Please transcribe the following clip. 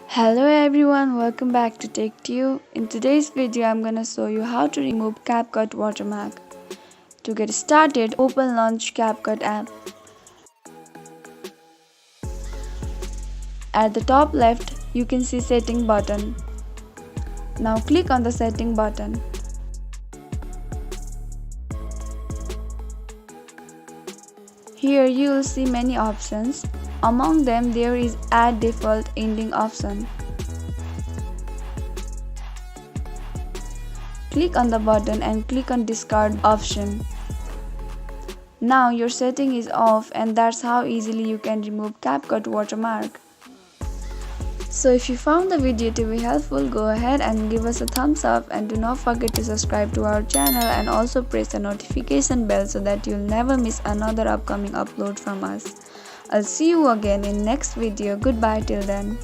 Hello everyone, welcome back to TechTube. In today's video, I'm gonna show you how to remove CapCut watermark. To get started, open Launch CapCut app. At the top left, you can see Setting button. Now click on the Setting button. Here you will see many options. Among them, there is Add Default Ending option. Click on the button and click on Discard option. Now your setting is off, and that's how easily you can remove CapCut watermark. So if you found the video to be helpful, go ahead and give us a thumbs up, and do not forget to subscribe to our channel and also press the notification bell so that you'll never miss another upcoming upload from us. I'll see you again in next video. Goodbye till then.